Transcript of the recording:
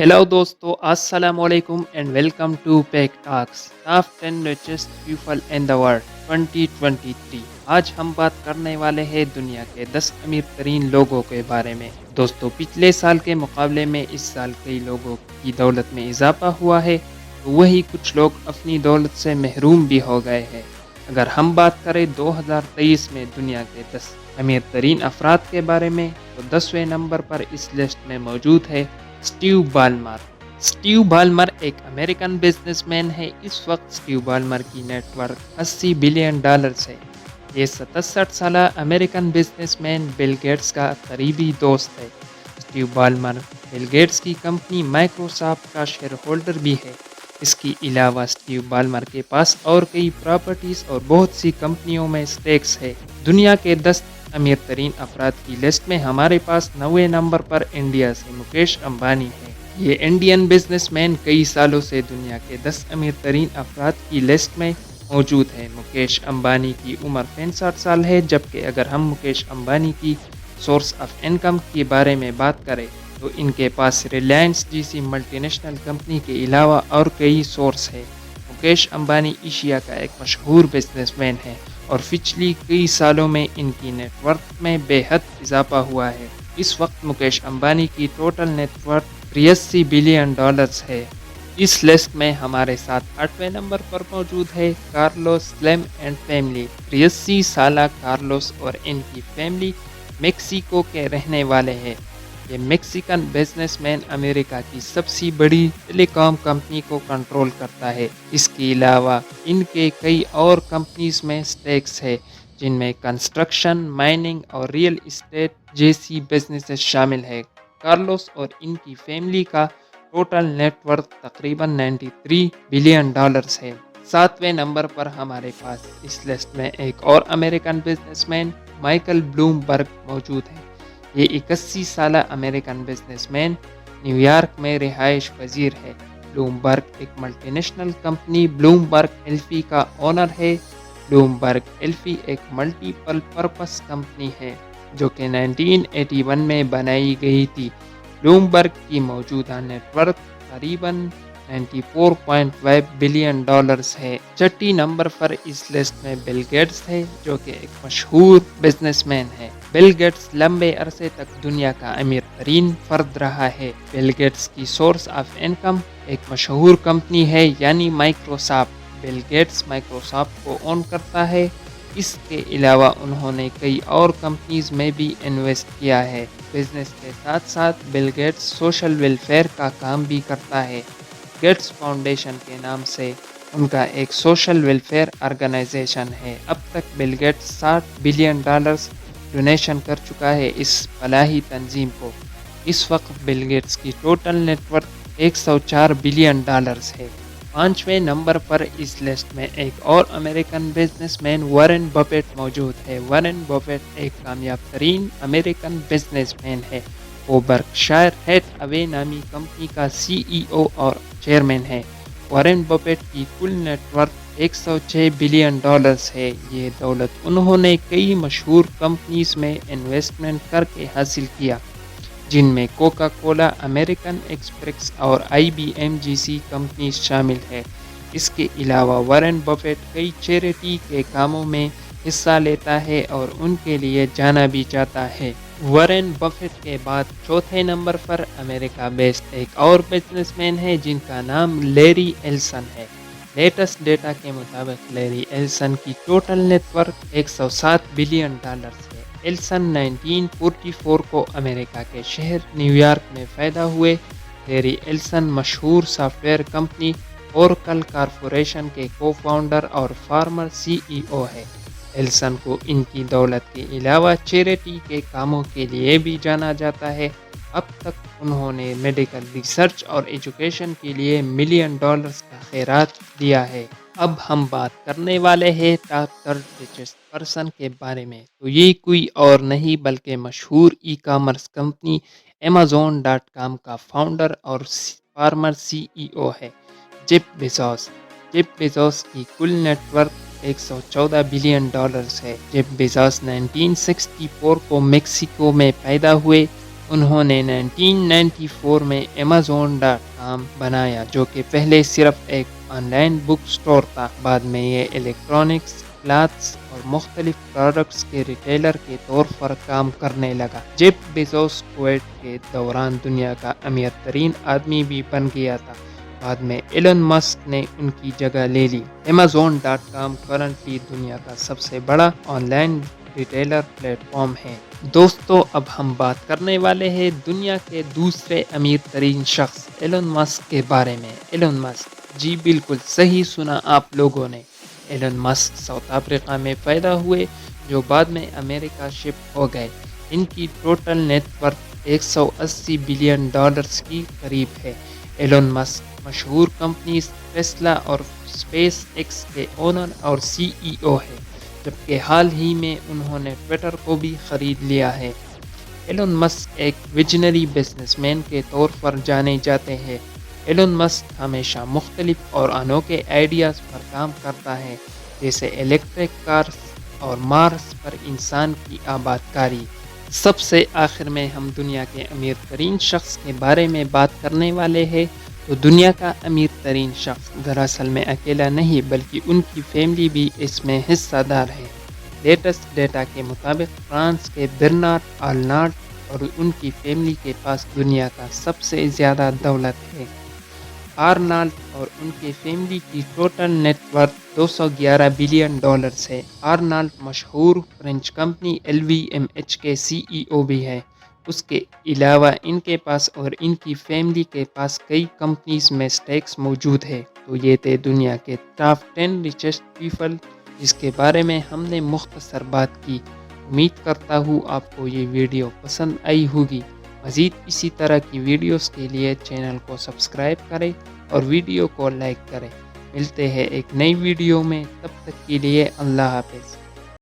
Hello दोस्तों, अस्सलाम वालेकुम and welcome to Peck Talks, Top 10 Richest People in the World 2023। आज हम बात करने वाले हैं दुनिया के 10 अमीर तरीन लोगों के बारे में। दोस्तों, पिछले साल के मुकाबले में इस साल कई लोगों की दौलत में इजाफा हुआ है, तो वही कुछ लोग अपनी दौलत से महरूम भी हो गए हैं। अगर हम बात करें 2023 में दुनिया के 10 अमीर तरीन अफराद के बारे में, तो 10वें नंबर पर इस लिस्ट में मौजूद है स्टीव बाल्मर। स्टीव बाल्मर एक अमेरिकन बिजनेसमैन है। इस वक्त स्टीव बाल्मर की नेटवर्क $80 बिलियन है। ये 67 साल अमेरिकन बिजनेसमैन बिल गेट्स का करीबी दोस्त है। स्टीव बाल्मर बिल गेट्स की कंपनी माइक्रोसॉफ्ट का शेयर होल्डर भी है। इसके अलावा स्टीव बाल्मर के पास और कई प्रॉपर्टीज और बहुत सी कंपनियों में स्टेक्स है। दुनिया के 10 अमीर तरीन अफराद की लिस्ट में हमारे पास 9वें नंबर पर इंडिया से मुकेश अंबानी है। ये इंडियन बिजनेसमैन कई सालों से दुनिया के 10 अमीर तरीन अफराद की लिस्ट में मौजूद है। मुकेश अंबानी की उम्र 65 साल है, जबकि अगर हम मुकेश अंबानी की सोर्स ऑफ इनकम के बारे में बात करें तो इनके पास रिलायंस जैसी मल्टीनेशनल कंपनी के अलावा और कई सोर्स है। मुकेश अंबानी एशिया का एक मशहूर बिजनेसमैन है और पिछली कई सालों में इनकी नेटवर्थ में बेहद इजाफा हुआ है। इस वक्त मुकेश अंबानी की टोटल नेटवर्थ $83 बिलियन है। इस लिस्ट में हमारे साथ 8वें नंबर पर मौजूद है कार्लोस स्लिम एंड फैमिली। 83 साल कार्लोस और इनकी फैमिली मेक्सिको के रहने वाले हैं। ये मेक्सिकन बिजनेसमैन अमेरिका की सबसे बड़ी टेलीकॉम कंपनी को कंट्रोल करता है। इसके अलावा इनके कई और कंपनीज में स्टेक्स है, जिनमें कंस्ट्रक्शन, माइनिंग और रियल एस्टेट जैसी बिजनेसेस शामिल है। कार्लोस और इनकी फैमिली का टोटल नेटवर्थ तकरीबन $93 बिलियन है। 7वें नंबर पर हमारे पास इस लिस्ट में एक और अमेरिकन बिजनेसमैन माइकल ब्लूमबर्ग मौजूद है। ये 81 साल अमेरिकन बिजनेसमैन न्यूयॉर्क में रिहाइश पजीर है। ब्लूमबर्ग एक मल्टीनेशनल कंपनी ब्लूमबर्ग एलपी का ओनर है। ब्लूमबर्ग एलपी एक मल्टीपल पर्पस कंपनी है जो कि 1981 में बनाई गई थी। ब्लूमबर्ग की मौजूदा नेटवर्थ करीबन $94.5 बिलियन है। छठी नंबर पर इस लिस्ट में बिल गेट्स है, जो कि एक मशहूर बिजनेसमैन है। बिल गेट्स लंबे अरसे तक दुनिया का अमीर तरीन फर्द रहा है। बिल गेट्स की सोर्स ऑफ इनकम एक मशहूर कंपनी है, यानी माइक्रोसॉफ्ट। बिल गेट्स माइक्रोसॉफ्ट को ओन करता है। इसके अलावा उन्होंने कई और कंपनीज में भी इन्वेस्ट किया है। बिजनेस के साथ साथ बिल गेट्स सोशल वेलफेयर का काम भी करता है। गेट्स फाउंडेशन के नाम से उनका एक सोशल वेलफेयर ऑर्गेनाइजेशन है। अब तक बिल गेट्स $60 बिलियन डोनेशन कर चुका है इस फलाही तंजीम को। इस वक्त बिल गेट्स की टोटल नेटवर्थ $104 बिलियन है। 5वें नंबर पर इस लिस्ट में एक और अमेरिकन बिजनेसमैन वॉरेन बफेट मौजूद है। वॉरेन बफेट एक कामयाब तरीन अमेरिकन बिजनेसमैन है। वो बर्कशायर हैथवे नामी कंपनी का सीईओ और चेयरमैन है। वॉरेन बफेट की कुल नेटवर्थ $106 बिलियन है। ये दौलत उन्होंने कई मशहूर कंपनीज में इन्वेस्टमेंट करके हासिल किया, जिनमें कोका कोला, अमेरिकन एक्सप्रेस और IBM जैसी कंपनीज शामिल है। इसके अलावा वॉरेन बफेट कई चैरिटी के कामों में हिस्सा लेता है और उनके लिए जाना भी जाता है। वॉरेन बफेट के बाद चौथे नंबर पर अमेरिका बेस्ड एक और बिजनेसमैन है, जिनका नाम लैरी एल्सन है। लेटेस्ट डेटा के मुताबिक लैरी एल्सन की टोटल नेटवर्थ $107 बिलियन है। एल्सन 1944 को अमेरिका के शहर न्यूयॉर्क में पैदा हुए। लैरी एल्सन मशहूर सॉफ्टवेयर कंपनी ओरेकल कॉरपोरेशन के को-फाउंडर और फॉर्मर CEO है। एल्सन को इनकी दौलत के अलावा चैरिटी के कामों के लिए भी जाना जाता है। अब तक उन्होंने मेडिकल रिसर्च और एजुकेशन के लिए $1 मिलियन का खैरात दिया है। अब हम बात करने वाले हैं टॉप 30 रिचेस्ट पर्सन के बारे में। तो ये कोई और नहीं बल्कि मशहूर ई-कॉमर्स कंपनी Amazon.com का फाउंडर और फॉर्मर CEO है जेफ बेजोस। जेफ बेजोस की कुल नेटवर्थ $114 बिलियन है। जेफ बेजोस 1964 को मेक्सिको में पैदा हुए। انہوں نے 1994 میں Amazon.com بنایا، جو کہ پہلے صرف ایک آن لائن بک سٹور تھا۔ بعد میں یہ الیکٹرانکس، کلاتھس اور مختلف پروڈکٹس کے ریٹیلر کے طور پر کام کرنے لگا۔ جیف بیزوس کووڈ کے دوران دنیا کا امیر ترین آدمی بھی بن گیا تھا۔ بعد میں ایلن مسک نے ان کی جگہ لے لی۔ Amazon.com کرنٹلی دنیا کا سب سے بڑا on line retailer plate form ہے۔ دوستو، اب ہم بات کرنے والے ہیں دنیا کے دوسرے امیر ترین شخص ایلن مسک کے بارے میں۔ ایلن مسک، جی بالکل صحیح سنا آپ لوگوں نے۔ ایلن مسک ساؤتھ افریقہ میں پیدا ہوئے، جو بعد میں امریکہ شفٹ ہو گئے۔ ان کی ٹوٹل نیٹ ورتھ $180 بلین کی قریب ہے۔ ایلن مسک مشہور کمپنیز ٹیسلا اور اسپیس ایکس کے اونر اور CEO ہے، جبکہ حال ہی میں انہوں نے ٹویٹر کو بھی خرید لیا ہے۔ ایلن مسک ایک ویژنری بزنس مین کے طور پر جانے جاتے ہیں۔ ایلن مسک ہمیشہ مختلف اور انوکھے آئیڈیاز پر کام کرتا ہے، جیسے الیکٹرک کارز اور مارس پر انسان کی آباد کاری۔ سب سے آخر میں ہم دنیا کے امیر ترین شخص کے بارے میں بات کرنے والے ہیں۔ تو دنیا کا امیر ترین شخص دراصل میں اکیلا نہیں، بلکہ ان کی فیملی بھی اس میں حصہ دار ہے۔ لیٹسٹ ڈیٹا کے مطابق فرانس کے برنارڈ آرنالٹ اور ان کی فیملی کے پاس دنیا کا سب سے زیادہ دولت ہے۔ آرنالٹ اور ان کے فیملی کی ٹوٹل نیٹ ورتھ $211 بلین ہے۔ آرنالٹ مشہور فرینچ کمپنی LVMH کے CEO بھی ہیں۔ اس کے علاوہ ان کے پاس اور ان کی فیملی کے پاس کئی کمپنیز میں سٹیکس موجود ہے۔ تو یہ تھے دنیا کے ٹاپ 10 ریچسٹ پیپل، جس کے بارے میں ہم نے مختصر بات کی۔ امید کرتا ہوں آپ کو یہ ویڈیو پسند آئی ہوگی۔ مزید اسی طرح کی ویڈیوز کے لیے چینل کو سبسکرائب کریں اور ویڈیو کو لائک کریں۔ ملتے ہیں ایک نئی ویڈیو میں، تب تک کے لیے اللہ حافظ۔